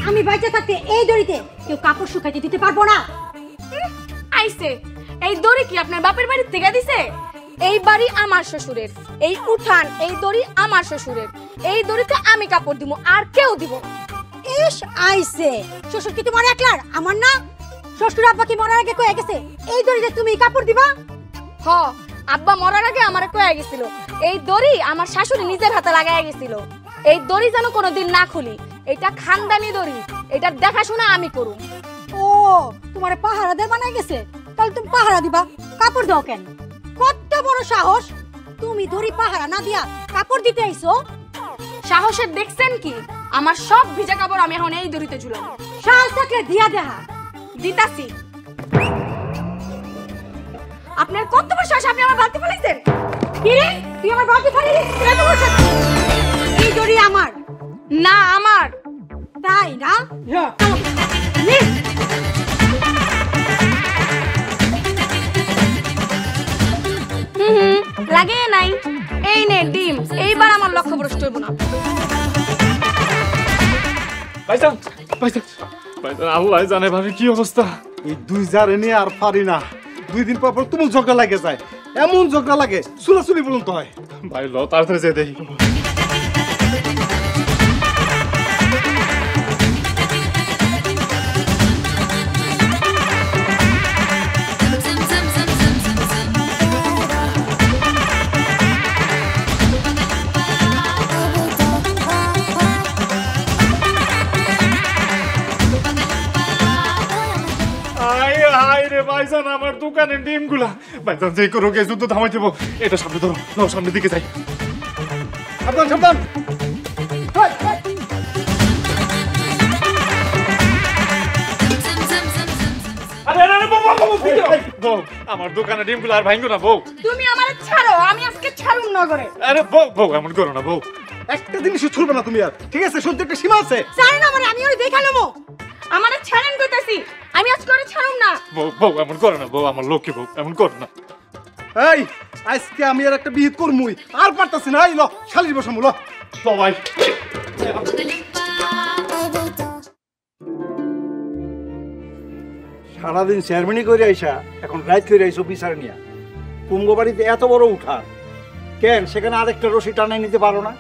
আমি বাইচে থাকতে এই দড়িতে কেউ কাপড় শুকাইতে দিতে পারবো না। আইছে এই দড়ি কি আপনার বাপের বাড়ি থেকে দিছে? এই বাড়ি আমার শ্বশুরের, এই উঠান এই দড়ি আমার শ্বশুরের, এই দড়িতে আমি কাপড় দিব আর কেউ দিব। ইস আইছে, শ্বশুর কি তোমার একলার? আমার না, শ্বশুর আব্বা কি মরার আগে কয়ে গেছে এই দড়িতে তুমি কাপড় দিবা? হ, আব্বা মরার আগে আমারে কয়ে গেছিল এই দড়ি আমার শাশুড়ি নিজের হাতে লাগায় গেছিল। এই দড়ি যেন কোনোদিন না খুলি, এটা খানদানি দড়ি, এটা দেখাশোনা আমি করুম। ও তোমার পাহারাদার বানাই গেছে, তাহলে তুমি পাহারা দিবা, কাপড় দাও কেন? কত বড় সাহস, তুমি দড়ি পাহারা না দিয়া কাপড় দিতে আইছো? সাহসের দেখছেন কি? আমার সব ভিজা কাপড় আমি এখন এই দড়িতে ঝুলাম। সাহস থাকলে দিয়া দেহা। দিতাছি। আপনার কত বড় সাহস, আপনি আমার বালতি ফেলাইছেন? কি রে, তুই আমার বালতি ফেলাইলি? এত বড় সাহস? এই দড়ি আমার না, আমার। তাই না? লাগে নাই। এই নে ডিম, এইবার আমার লক্ষ্য ভ্রষ্ট হইব না। ভাইজান, ভাইজান, ভাইজান, আল্লাহ জানে ভাবি কি অবস্থা। এই দুই জারে নিয়ে আর পারি না, 2 দিন পর পর তুমি ঝগড়া লাগে যায়, এমন ঝগড়া লাগে চুলাচুলি পর্যন্ত হয়। ভাই ল তাড়াতাড়ি যেতে দেখি। ভাইজান আমার দোকানের ডিমগুলা, ভাইজান যে করো গে যুদ্ধ থামাই দেবো। এটা সামনে ধরো, নাও সামনের দিকে যাই। সাবধান সাবধান। আমার দোকানের ডিমগুলো আর ভাঙো না বউ। তুমি আমারে ছাড়ো, আমি আজকে ছাড়ুম নগরে। আরে বউ, বউ এমন করো না বউ। একটা জিনিসও ছুড়বে না তুমি আর, ঠিক আছে? সহ্য একটা সীমা আছে। জানেন আমার, আমি ওরে দেখা নেবো। আমারে ছাড়েন কইতাছি, আমি আজকে ওরে ছাড়ুম না। বউ, বউ এমন করো না বউ, আমার লক্ষ্মী বউ, এমন করো না। এই আজকে আমি আর একটা বিহিত করমুই, আর পারতাছি না। এই ল শালির বসামু, ল সবাই। সারাদিন চেয়ারম্যানি করে আইসা এখন রাইত করে আইসো বিচার নিয়া। কুম্ভ বাড়িতে এত বড় উঠা কেন, সেখানে আরেকটা রশি টানাই নিতে পারো না?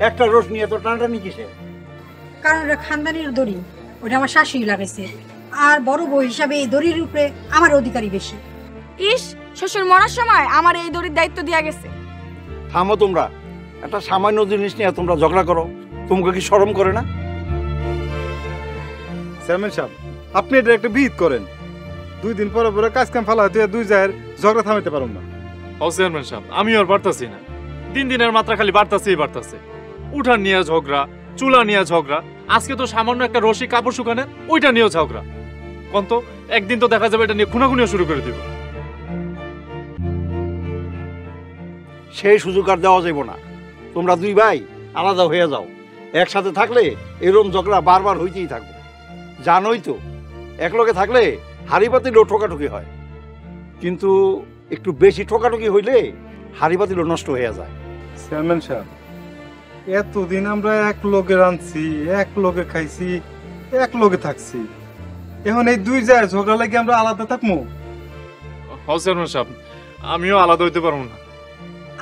একটা রস নিয়ে তো টানাটানি কিসে? কারণ ওটা খানদানির দড়ি, ওটা আমার শাশুড়ি লাগাইছে, আর বড় বউ হিসাবে এই দড়ির উপরে আমার অধিকারী বেশি। ইস, শ্বশুর মরার সময় আমার এই দড়ির দায়িত্ব দিয়া গেছে। থামো তোমরা, একটা সামান্য জিনিস নিয়ে তোমরা ঝগড়া করো, তোমাকে কি শরম করে না? চেয়ারম্যান সাহেব, আপনি এটা একটা বিহিত করেন, 2 দিন পরে পরে কাজ কাম ফেলা হয়তো 2 জায়ের ঝগড়া থামাইতে পারুম না। ও চেয়ারম্যান সাহেব, আমি আর পারতাছি না। দিন দিনের মাত্রা খালি বাড়তাছে। উঠান নিয়ে ঝগড়া, চুলা নিয়ে ঝগড়া, আজকে তো সামান্য একটা রশি কাপড় শুকানে ওইটা নিয়েও ঝগড়া। কোন তো একদিন তো দেখা যাবে এটা নিয়ে খুনাখুনিও শুরু করে দিব। সেই সুযোগ আর দেওয়া যাবে না। তোমরা 2 ভাই আলাদা হয়ে যাও, একসাথে থাকলে এরকম ঝগড়া বারবার হইতেই থাকবে। জানোই তো একলগে থাকলে হাড়ি পাতিলও ঠোকাঠুকি হয়, কিন্তু একটু বেশি ঠোকাঠুকি হইলে হাড়ি পাতিলও নষ্ট হয়ে যায়। চেয়ারম্যান সাহেব, এতদিন আমরা এক লগে রাঁধছি, এক লগে খাইছি, এক লগে থাকছি, এখন এই 2 জায়ের ঝগড়া লাগে আমরা আলাদা থাকবো? ও চেয়ারম্যান সাহেব, আমিও আলাদা হইতে পারবো না।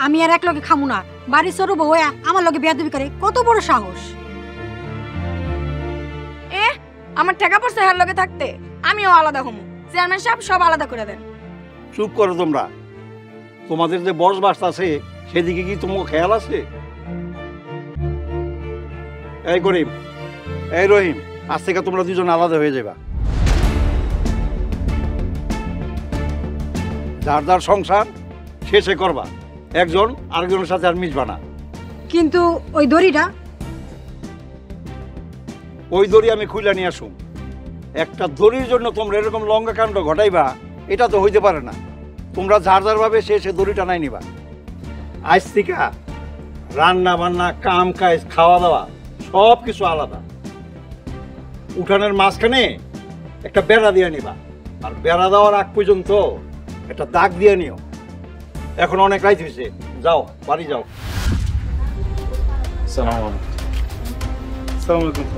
আমি আর এক লগে খামু না, বাড়ি সরু বউ আমার লগে বেয়াদবি করে, কত বড় সাহস! আমার টাকা পয়সা হার লগে থাকতে আমিও আলাদা হমু। চেয়ারম্যান সাহেব সব আলাদা করে দেন। চুপ করো তোমরা, তোমাদের যে বস বাস আছে সেদিকে কি তোমার খেয়াল আছে? এই করিম, এই রহিম, আজ থেকে তোমরা 2জন আলাদা হয়ে যাবা। যার যার সংসার শেষে করবা, একজন আরেকজনের সাথে আর মিশবা না। কিন্তু ওই দড়িটা, ওই দড়ি আমি খুইলা নিয়ে আসুম। একটা দড়ির জন্য তোমরা এরকম লঙ্কা কাণ্ড ঘটাইবা, এটা তো হইতে পারে না। তোমরা যার যার ভাবে সে দড়িটা নাই নিবা। আজ থেকে রান্না বান্না, কাম কাজ, খাওয়া দাওয়া সব কিছু আলাদা। উঠানের মাঝখানে একটা বেড়া দিয়ে নিবা, আর বেড়া দেওয়ার আগ পর্যন্ত একটা দাগ দিয়ে নিও। এখন অনেক রাইত হয়েছে, যাও বাড়ি যাও। সালাম আলাইকুম। আসসালামু আলাইকুম।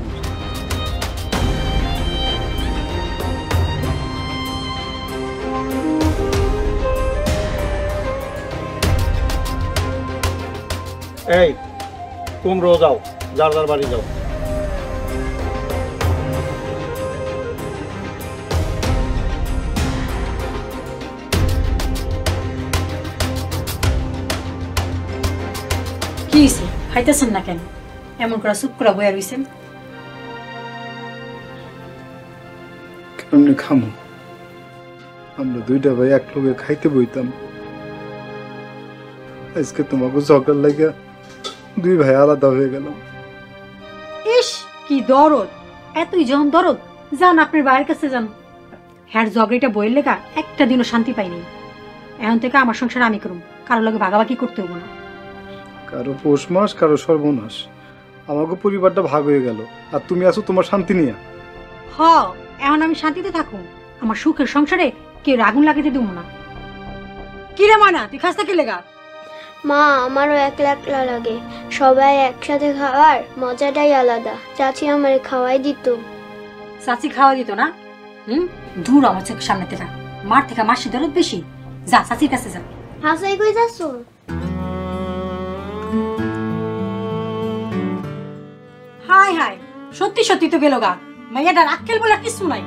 এই তোমরাও যাও, যার যার বাড়ি যাও। কি হয়েছে খাইতেছেন না কেন? এমন করে চুপ করে বইয়া রইছেন। কেমনে খামো? আমরা দুইটা ভাই এক লগে খাইতে বইতাম, আজকে তোমাকে ঝগড়ার লাগে দুই ভাই আলাদা হয়ে গেলাম। ইস কি দরদ, এতই যখন দরদ, যান আপনার ভাইয়ের কাছে যান। হ্যার ঝগড়াটা বইয়ের লেগা একটা দিনও শান্তি পাইনি। এখন থেকে আমার সংসার আমি করুম, কারো লগে ভাগাভাগি করতে হবো না। কারো পৌষ মাস, কারো সর্বনাশ। আমাকে পরিবারটা ভাগ হয়ে গেল, আর তুমি আছো তোমার শান্তি নিয়ে। হ, এখন আমি শান্তিতে থাকুম, আমার সুখের সংসারে কেউ আগুন লাগাতে দেবো না। কি রে ময়না, তুই খাস কি লেগা? মা, আমারও একলা একলা লাগে। সবাই একসাথে খাওয়ার মজাটাই আলাদা। চাচি আমারে খাওয়াই দিত। চাচি খাওয়া দিত না? দূর আমার চোখের সামনে থেকে, মার থেকে মাসি দরদ বেশি। যা চাচির কাছে যা। হাসাই কই যাচ্ছ? হাই হাই, সত্যি সত্যি তো গেল গা। মাইয়াটার আক্কেল বলে কিছু নাই।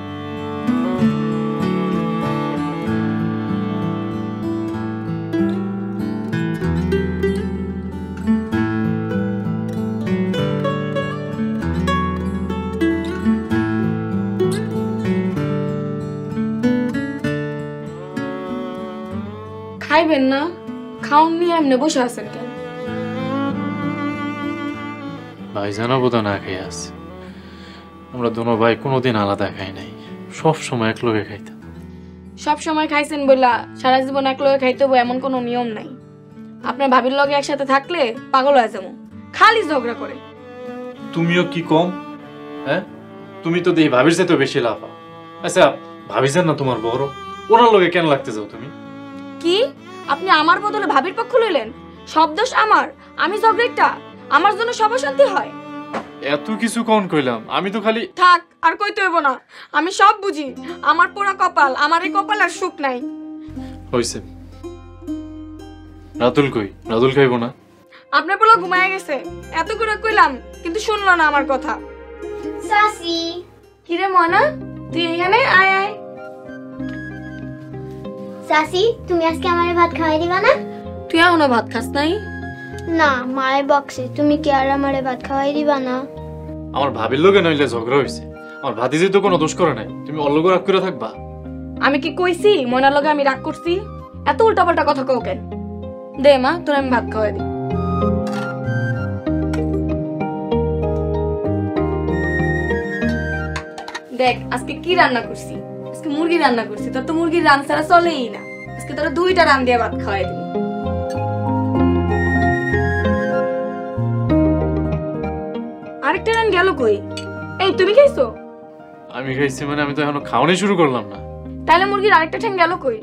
খাইবেন না? খাওন নিয়ে এমনি বসে আছেন কেন? ভাইজানও বোধ না খেয়ে আছে। আমরা দোনো ভাই কোনোদিন আলাদা খাই নাই, সব সময় এক লগে খাইতাম। সব সময় খাইছেন বইলা সারা জীবন এক লগে খাইতে হবে এমন কোনো নিয়ম নাই। আপনার ভাবির লগে একসাথে থাকলে পাগল হয়ে যাবো, খালি ঝগড়া করে। তুমিও কি কম? হ্যাঁ, তুমি তো দেখি ভাবির চাইতে বেশি লাফা। আচ্ছা, ভাবি যান না তোমার বড়, ওনার লগে কেন লাগতে যাও তুমি? কি আপনি আমার বদলে ভাবির পক্ষ লইলেন? সব দোষ আমার, আমি ঝগড়াটা, আমার জন্য সব অশান্তি হয়। এত কিছু কোন কইলাম, আমি তো খালি। থাক, আর কইতে হইব না, আমি সব বুঝি। আমার পোড়া কপাল, আমার এই কপাল আর সুখ নাই। হইছে। রাতুল কই? রাতুল খাইবো না? আপনার পোলা ঘুমায় গেছে, এত করে কইলাম কিন্তু শুনলো না আমার কথা। চাচি, কিরে মনা, তুই এখানে আয় আয়। চাচি, তুমি আজকে আমারে ভাত খাওয়াই দিবা না? তুই এখনো ভাত খাস নাই? না, মায়ের বক্সে। তুমি কি আর আমারে ভাত খাওয়াই দিবা না? আমার ভাবির লগে নইলে ঝগড়া হইছে। আমার ভাতিজি তো কোনো দোষ করে নাই, তুমি ওর লগে রাগ করে থাকবা? আমি কি কইছি ময়নার লগে আমি রাগ করছি? এত উল্টাপাল্টা কথা কও কেন? দে মা, তোর আমি ভাত খাওয়াই দিই। দেখ আজকে কি রান্না করছি। আজকে মুরগি রান্না করছি। তোর তো মুরগির রান ছাড়া চলেই না। আজকে তোরা দুইটা রান দিয়ে ভাত খাওয়াই দিই। আরেকটা রান গেল কই? এই তুমি খাইছো? আমি খাইছি মানে আমি তো এখনো খাওয়ানি শুরু করলাম না। তাহলে মুরগির আরেকটা ঠ্যাং গেল কই?